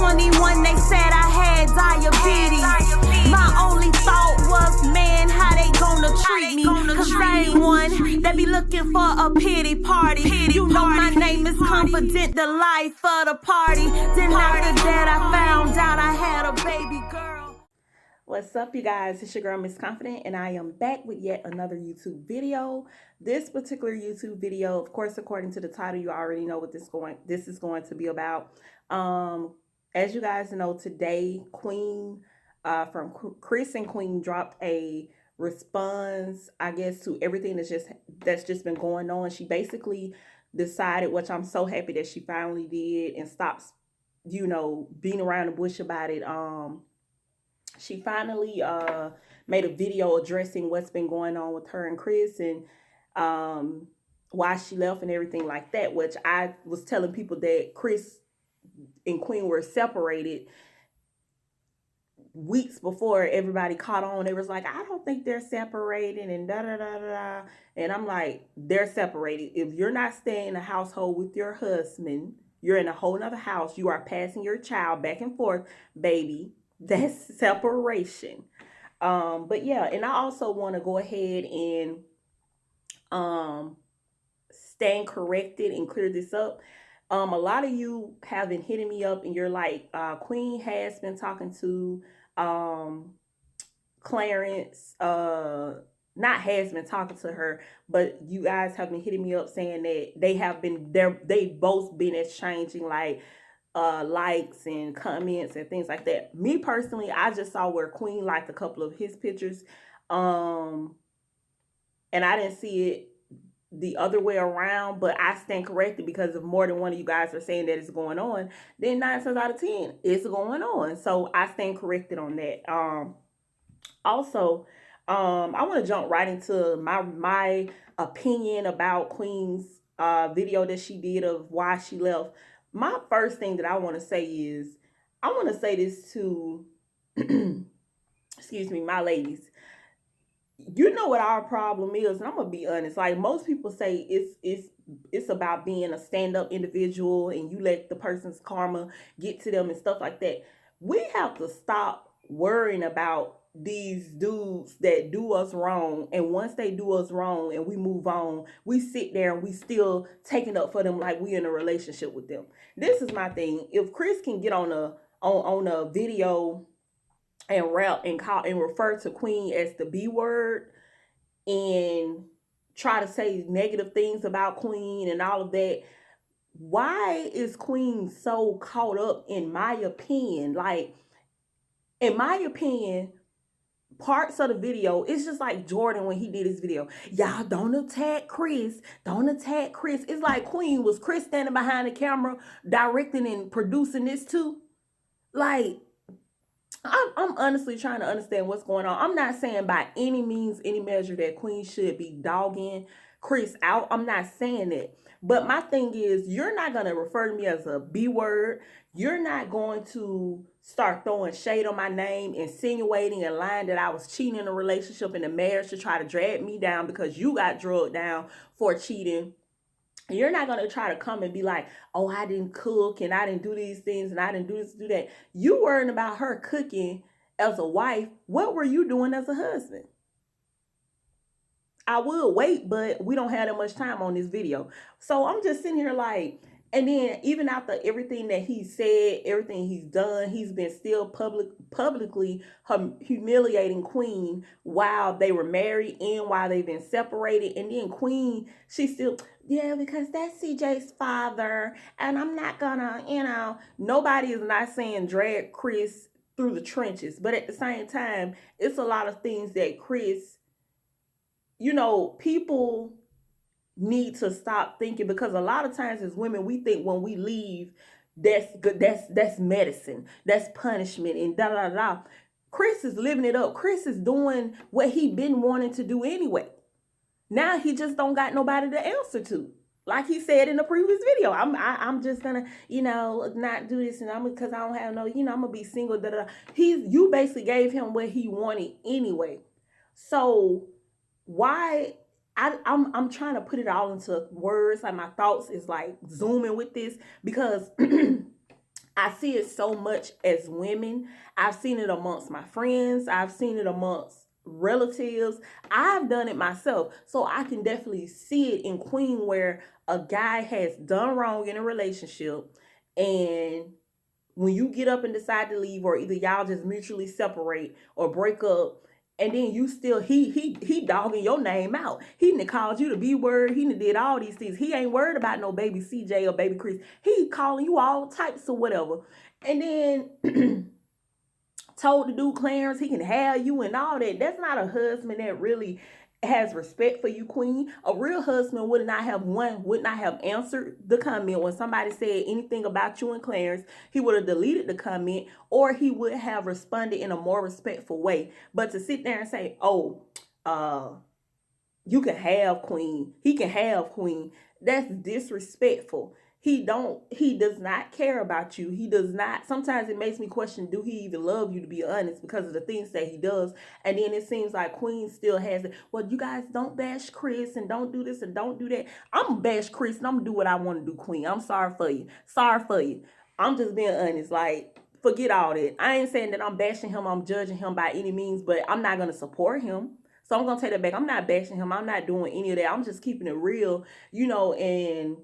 21, they said I had diabetes. My only thought was, man, how they gonna treat me? Cause I ain't one that be looking for a pity party. You know my name is Confident, the life of the party. Then after that I found out I had a baby girl. What's up, you guys? It's your girl, Miss Confident, and I am back with yet another YouTube video. This particular YouTube video, of course, according to the title, you already know what this is going to be about. As you guys know, today, Queen from Chris and Queen dropped a response, I guess, to everything that's just been going on. She basically decided, which I'm so happy that she finally did, and stops, being around the bush about it. She finally made a video addressing what's been going on with her and Chris, and why she left and everything like that, which I was telling people that Chris and Queen were separated weeks before everybody caught on. They was like, I don't think they're separated, and da-da-da-da-da. And I'm like, they're separated. If you're not staying in a household with your husband, you're in a whole nother house. You are passing your child back and forth, baby. That's separation. But yeah, and I also want to go ahead and stand corrected and clear this up. A lot of you have been hitting me up and you're like, Queen has been talking to Clarence, not has been talking to her, but you guys have been hitting me up saying that they've both been exchanging like likes and comments and things like that. Me personally, I just saw where Queen liked a couple of his pictures, and I didn't see it the other way around, but I stand corrected, because if more than one of you guys are saying that it's going on, then 9 times out of 10 it's going on. So I stand corrected on that. Also, I want to jump right into my opinion about Queen's video that she did of why she left. My first thing that I want to say is, I want to say this to, excuse me, my ladies. You know what our problem is, and I'm gonna be honest. Like, most people say it's about being a stand-up individual, and you let the person's karma get to them and stuff like that. We have to stop worrying about these dudes that do us wrong, and once they do us wrong and we move on, we sit there and we still taking up for them like we in a relationship with them. This is my thing. If Chris can get on a video and rap and call and refer to Queen as the B word and try to say negative things about Queen and all of that, why is Queen so caught up, in my opinion? Like, in my opinion, parts of the video, it's just like Jordan when he did his video. Y'all don't attack Chris. Don't attack Chris. It's like, Queen, was Chris standing behind the camera directing and producing this too? Like, I'm honestly trying to understand what's going on. I'm not saying by any means, any measure, that Queen should be dogging Chris out. I'm not saying that. But my thing is, you're not going to refer to me as a B word. You're not going to start throwing shade on my name, insinuating and lying that I was cheating in a relationship, in a marriage, to try to drag me down because you got drugged down for cheating. You're not going to try to come and be like, oh, I didn't cook and I didn't do these things and I didn't do this, do that. You worrying about her cooking as a wife. What were you doing as a husband? I would wait, but we don't have that much time on this video. So I'm just sitting here like, and then even after everything that he said, everything he's done, he's been still publicly humiliating Queen while they were married and while they've been separated. And then Queen, she's still, yeah, because that's CJ's father, and I'm not gonna, nobody is not saying drag Chris through the trenches. But at the same time, it's a lot of things that Chris, people need to stop thinking, because a lot of times as women, we think when we leave, that's good, that's medicine, that's punishment, and da da da. Chris is living it up. Chris is doing what he been wanting to do anyway. Now he just don't got nobody to answer to. Like he said in the previous video, I'm just gonna, not do this, and because I don't have no, I'm gonna be single. Da da. You basically gave him what he wanted anyway. So why? I'm trying to put it all into words. Like, my thoughts is like zooming with this, because I see it so much as women. I've seen it amongst my friends. I've seen it amongst relatives. I've done it myself. So I can definitely see it in Queen where a guy has done wrong in a relationship, and when you get up and decide to leave, or either y'all just mutually separate or break up, and then you still he dogging your name out. He done called you the B word. He done did all these things. He ain't worried about no baby CJ or baby Chris. He calling you all types of whatever. And then told the dude Clarence he can have you and all that. That's not a husband that really has respect for you, Queen. A real husband would not have answered the comment when somebody said anything about you and Clarence. He would have deleted the comment, or he would have responded in a more respectful way. But to sit there and say, "Oh, you can have Queen, he can have Queen," that's disrespectful. He does not care about you. He does not. Sometimes it makes me question, do he even love you, to be honest, because of the things that he does. And then it seems like Queen still has it. Well, you guys don't bash Chris and don't do this and don't do that. I'm gonna bash Chris and I'm gonna do what I want to do, Queen. I'm sorry for you. Sorry for you. I'm just being honest. Like, forget all that. I ain't saying that I'm bashing him, I'm judging him by any means, but I'm not gonna support him. So I'm gonna take that back. I'm not bashing him. I'm not doing any of that. I'm just keeping it real, and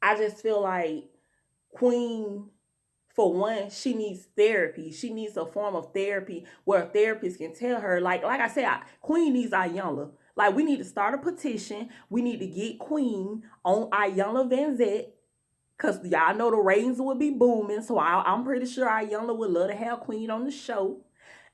I just feel like Queen, for one, she needs therapy. She needs a form of therapy where a therapist can tell her, like I said, Queen needs Iyanla. Like, we need to start a petition. We need to get Queen on Iyanla Vanzette, because y'all know the ratings would be booming. So I'm pretty sure Iyanla would love to have Queen on the show.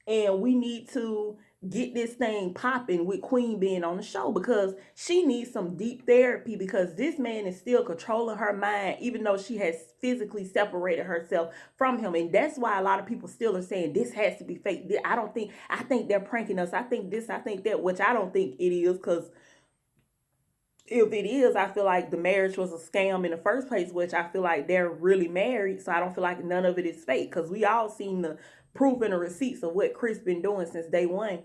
And we need to get this thing popping with Queen being on the show, because she needs some deep therapy, because this man is still controlling her mind even though she has physically separated herself from him. And that's why a lot of people still are saying this has to be fake. I think they're pranking us. I think this, I think that, which I don't think it is, because if it is, I feel like the marriage was a scam in the first place, which I feel like they're really married. So I don't feel like none of it is fake, because we all seen the proof and the receipts of what Chris been doing since day one.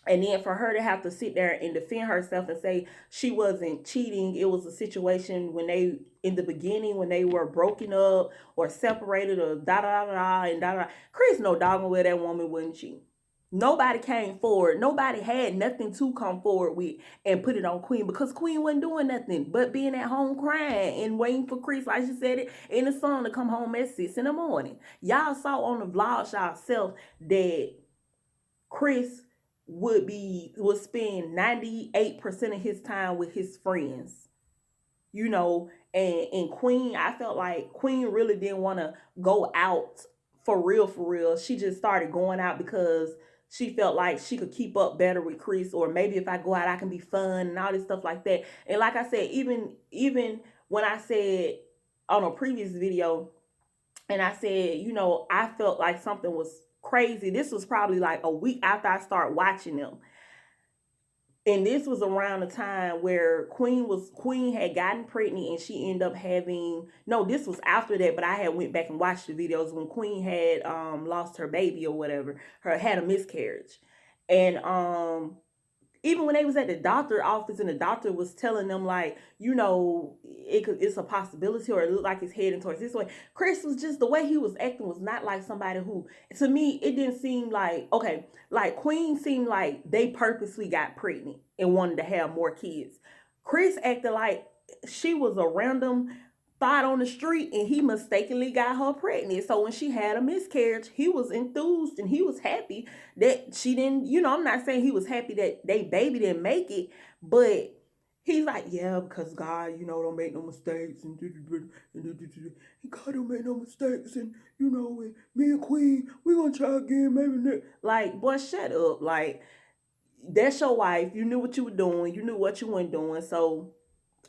And then for her to have to sit there and defend herself and say she wasn't cheating, it was a situation when they, in the beginning, when they were broken up or separated or da da da and da da. Chris no doggone well that woman wouldn't cheat. Nobody came forward. Nobody had nothing to come forward with and put it on Queen, because Queen wasn't doing nothing but being at home crying and waiting for Chris, like she said it in the song, to come home at 6 in the morning. Y'all saw on the vlog y'allself that Chris would spend 98% of his time with his friends, and Queen, I felt like Queen really didn't want to go out for real. She just started going out because she felt like she could keep up better with Chris, or maybe if I go out I can be fun and all this stuff like that. And like I said, even when I said on a previous video, and I said, I felt like something was crazy. This was probably like a week after I started watching them. And this was around the time where Queen had gotten pregnant, and she ended up having, no, this was after that, but I had went back and watched the videos when Queen had lost her baby or whatever, had a miscarriage. And even when they was at the doctor office and the doctor was telling them, like, it's a possibility, or it looked like it's heading towards this way, Chris was just, the way he was acting was not like somebody who, to me, it didn't seem like, okay, like Queen seemed like they purposely got pregnant and wanted to have more kids. Chris acted like she was a random thought on the street and he mistakenly got her pregnant. So when she had a miscarriage, he was enthused and he was happy that she didn't, I'm not saying he was happy that they baby didn't make it, but he's like, yeah, because God, don't make no mistakes, and God don't make no mistakes, and and me and Queen, we're gonna try again, maybe next. Like, boy, shut up. Like, that's your wife. You knew what you were doing, you knew what you weren't doing, so.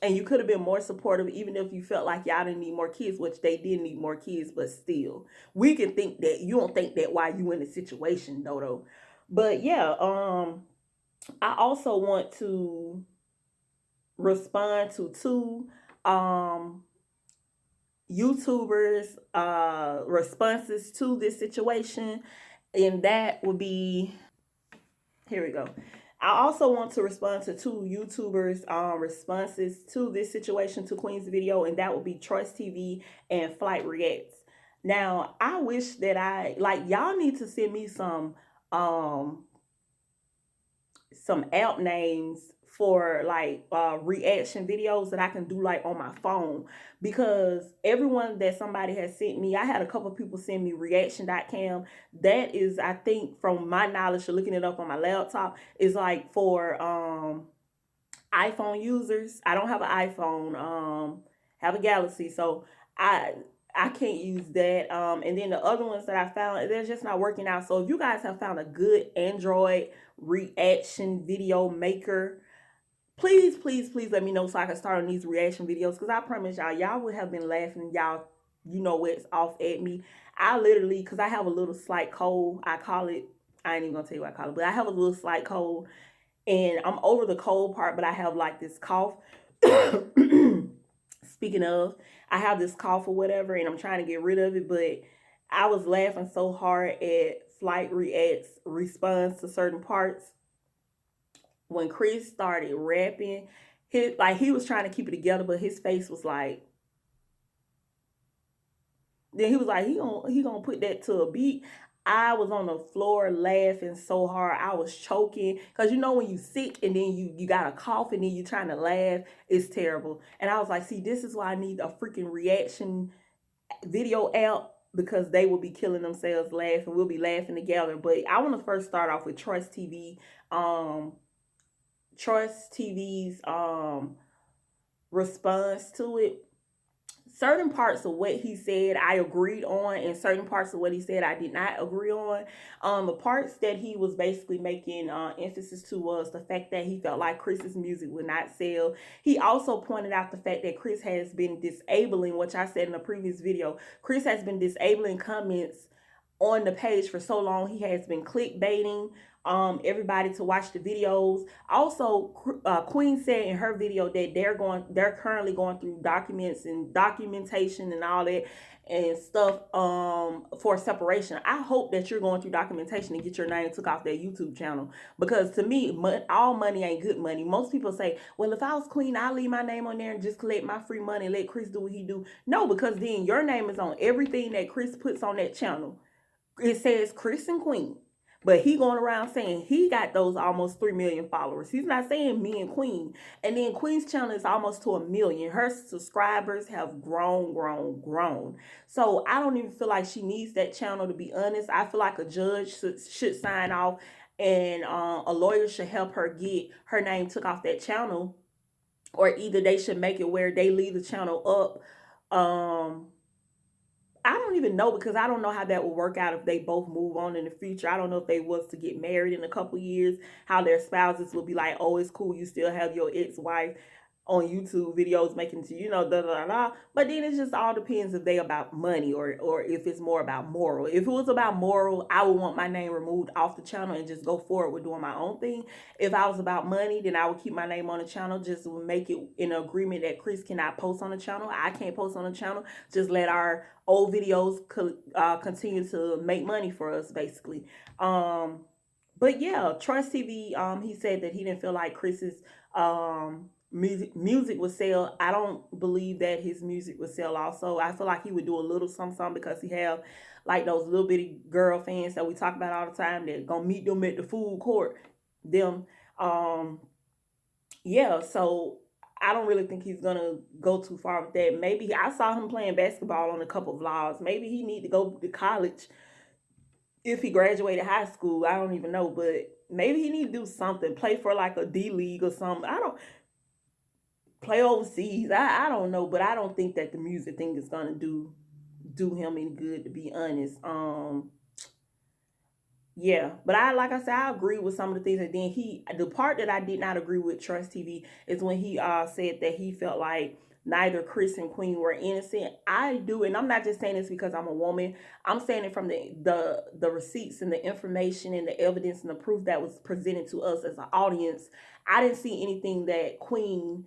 And you could have been more supportive, even if you felt like y'all didn't need more kids, which they did need more kids, but still. We can think that. You don't think that while you in the situation, though. But yeah, I also want to respond to two YouTubers' responses to this situation. And that would be, here we go. I also want to respond to two YouTubers' responses to this situation, to Queen's video, and that would be Trust TV and Flight Reacts. Now, I wish that y'all need to send me um some app names for like reaction videos that I can do like on my phone, because everyone that somebody has sent me, I had a couple of people send me reaction.cam. That is, I think, from my knowledge of looking it up on my laptop, is like for iPhone users. I don't have an iPhone, have a Galaxy, so I I can't use that. And then the other ones that I found, they're just not working out. So if you guys have found a good Android reaction video maker, please, please, please let me know so I can start on these reaction videos. Because I promise y'all would have been laughing. Y'all, you know what's off at me. I literally, because I have a little slight cold. I call it, I ain't even going to tell you what I call it, but I have a little slight cold. And I'm over the cold part, but I have like this cough. Speaking of, I have this cough or whatever, and I'm trying to get rid of it. But I was laughing so hard at Flight Reacts response to certain parts when Chris started rapping. He was trying to keep it together, but his face was like. Then he was like, he gonna put that to a beat. I was on the floor laughing so hard. I was choking. Because you know when you sick and then you got a cough and then you trying to laugh, it's terrible. And I was like, see, this is why I need a freaking reaction video app, because they will be killing themselves laughing. We'll be laughing together. But I want to first start off with Trust TV. Trust TV's response to it. Certain parts of what he said I agreed on, and certain parts of what he said I did not agree on. The parts that he was basically making emphasis to was the fact that he felt like Chris's music would not sell. He also pointed out the fact that Chris has been disabling, which I said in a previous video. Chris has been disabling comments on the page for so long. He has been clickbaiting everybody to watch the videos. Also, Queen said in her video that they're currently going through documents and documentation and all that and stuff for separation. I hope that you're going through documentation and get your name took off that YouTube channel, because to me, all money ain't good money. Most people say, well, if I was Queen, I'll leave my name on there and just collect my free money and let Chris do what he do. No, because then your name is on everything that Chris puts on that channel. It says Chris and Queen. But he going around saying he got those almost 3 million followers. He's not saying me and Queen. And then Queen's channel is almost to 1 million. Her subscribers have grown. So I don't even feel like she needs that channel, to be honest. I feel like a judge should sign off, and a lawyer should help her get her name took off that channel. Or either they should make it where they leave the channel up. I don't even know, because I don't know how that will work out if they both move on in the future. I don't know if they was to get married in a couple years, how their spouses will be like, oh, it's cool, you still have your ex-wife on YouTube videos making to, da. But then it just all depends if they about money or if it's more about moral. If it was about moral, I would want my name removed off the channel and just go forward with doing my own thing. If I was about money, then I would keep my name on the channel, just make it in an agreement that Chris cannot post on the channel. I can't post on the channel. Just let our old videos continue to make money for us, basically. But yeah, Trust TV, he said that he didn't feel like Chris's music would sell. I don't believe that his music would sell also. I feel like he would do a little something because he have like those little bitty girl fans that we talk about all the time that gonna meet them at the food court. Yeah, so I don't really think he's gonna go too far with that. Maybe I saw him playing basketball on a couple vlogs. Maybe he need to go to college if he graduated high school. I don't even know, but maybe he need to do something, play for like a D League or something. I don't play overseas. I don't know, but I don't think that the music thing is gonna do him any good, to be honest. Yeah, but like I said, I agree with some of the things. And then the part that I did not agree with Trust TV is when he said that he felt like neither Chris and Queen were innocent. I do, and I'm not just saying this because I'm a woman. I'm saying it from the receipts and the information and the evidence and the proof that was presented to us as an audience. I didn't see anything that Queen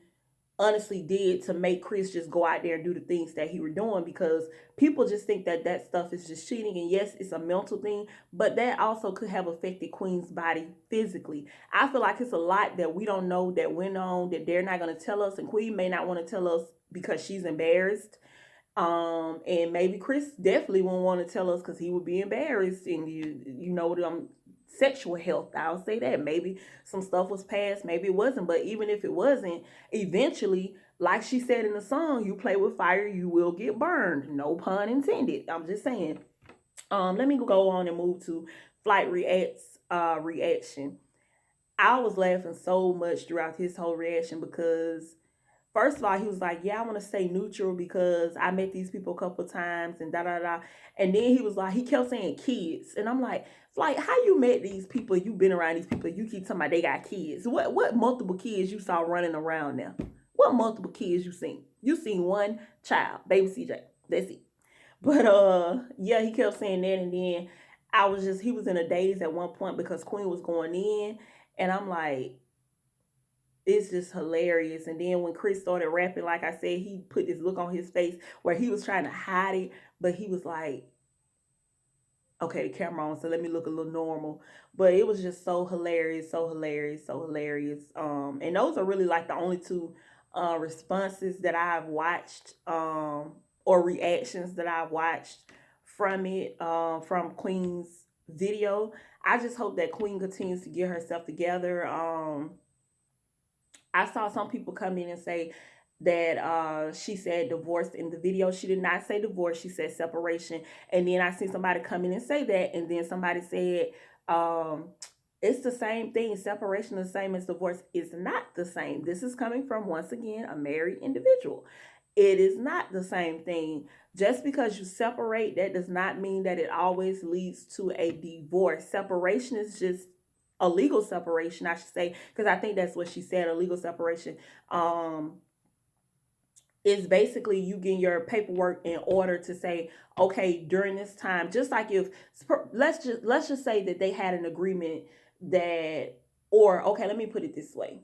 honestly did to make Chris just go out there and do the things that he were doing, because people just think that that stuff is just cheating. And yes, it's a mental thing, but that also could have affected Queen's body physically. I feel like it's a lot that we don't know that went on that they're not going to tell us, and Queen may not want to tell us because she's embarrassed. And maybe Chris definitely won't want to tell us because he would be embarrassed, and you know sexual health. I'll say that maybe some stuff was passed, maybe it wasn't. But even if it wasn't, eventually, like she said in the song, you play with fire, you will get burned. No pun intended. I'm just saying. Let me go on and move to Flight React's reaction. I was laughing so much throughout his whole reaction because first of all, he was like, yeah, I want to stay neutral because I met these people a couple times and da da da. And then he was like, he kept saying kids. And I'm like, how you met these people? You've been around these people. You keep talking about they got kids. What multiple kids you saw running around now? What multiple kids you seen? You seen one child, baby CJ. That's it. But yeah, he kept saying that. And then he was in a daze at one point because Queen was going in. And I'm like, it's just hilarious. And then when Chris started rapping, like I said, he put this look on his face where he was trying to hide it, but he was like, okay, the camera on, so let me look a little normal. But it was just so hilarious, so hilarious, so hilarious. And those are really like the only two responses that I've watched, or reactions that I've watched from it, from Queen's video. I just hope that Queen continues to get herself together. I saw some people come in and say that she said divorce in the video. She did not say divorce. She said separation. And then I see somebody come in and say that. And then somebody said it's the same thing. Separation is the same as divorce. It's not the same. This is coming from, once again, a married individual. It is not the same thing. Just because you separate, that does not mean that it always leads to a divorce. Separation is just a legal separation, I should say, because I think that's what she said, a legal separation. Is basically you getting your paperwork in order to say, okay, during this time, just like if let's just say that they had an agreement that, or okay, let me put it this way.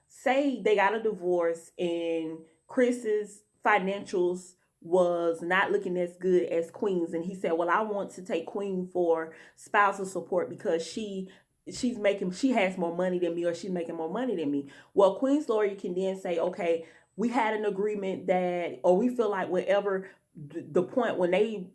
Say they got a divorce and Chris's financials was not looking as good as Queen's, and he said, well, I want to take Queen for spousal support because she has more money than me, or she's making more money than me. Well, Queen's lawyer can then say, okay, we had an agreement that, or we feel like whatever the point when they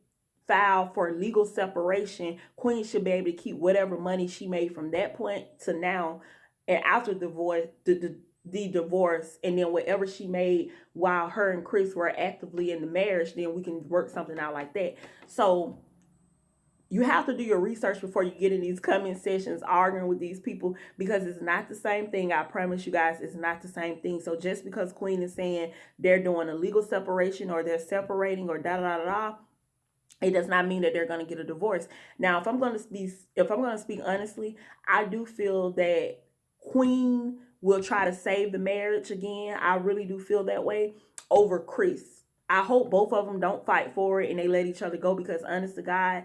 file for legal separation, Queen should be able to keep whatever money she made from that point to now, and after divorce, the divorce, and then whatever she made while her and Chris were actively in the marriage, then we can work something out like that. So you have to do your research before you get in these comment sessions arguing with these people, because it's not the same thing. I promise you guys, it's not the same thing. So just because Queen is saying they're doing a legal separation or they're separating or da da da da, it does not mean that they're going to get a divorce. Now, if I'm going to speak honestly, I do feel that Queen will try to save the marriage again. I really do feel that way over Chris. I hope both of them don't fight for it and they let each other go, because honest to God,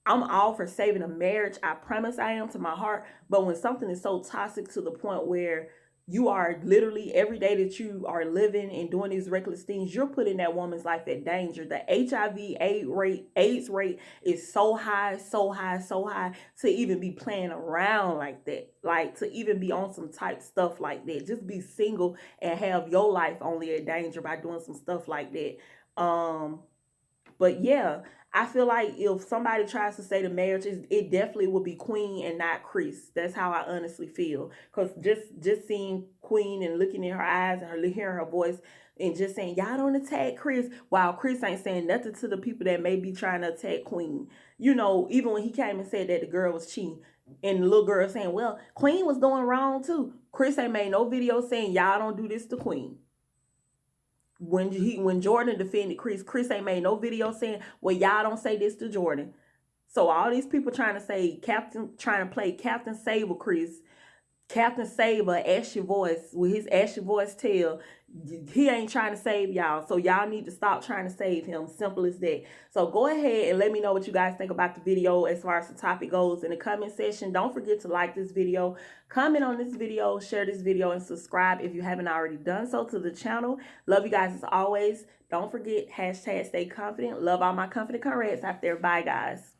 I'm all for saving a marriage. I promise I am, to my heart. But when something is so toxic to the point where you are literally, every day that you are living and doing these reckless things, you're putting that woman's life at danger. The HIV/AIDS rate is so high, so high, so high, to even be playing around like that. Like, to even be on some type stuff like that. Just be single and have your life only at danger by doing some stuff like that. But yeah, I feel like if somebody tries to say the marriage, it definitely will be Queen and not Chris. That's how I honestly feel. Because just seeing Queen and looking in her eyes and hearing her voice and just saying, y'all don't attack Chris, while Chris ain't saying nothing to the people that may be trying to attack Queen. You know, even when he came and said that the girl was cheating, and the little girl saying, well, Queen was doing wrong too. Chris ain't made no video saying, y'all don't do this to Queen. When Jordan defended Chris ain't made no video saying, well, y'all don't say this to Jordan. So all these people trying to play Captain Save with Chris, Captain Saber, Ashy Voice, with his Ashy Voice tail, he ain't trying to save y'all. So y'all need to stop trying to save him. Simple as that. So go ahead and let me know what you guys think about the video as far as the topic goes in the comment section. Don't forget to like this video, comment on this video, share this video, and subscribe if you haven't already done so to the channel. Love you guys as always. Don't forget, hashtag stay confident. Love all my confident comrades out there. Bye, guys.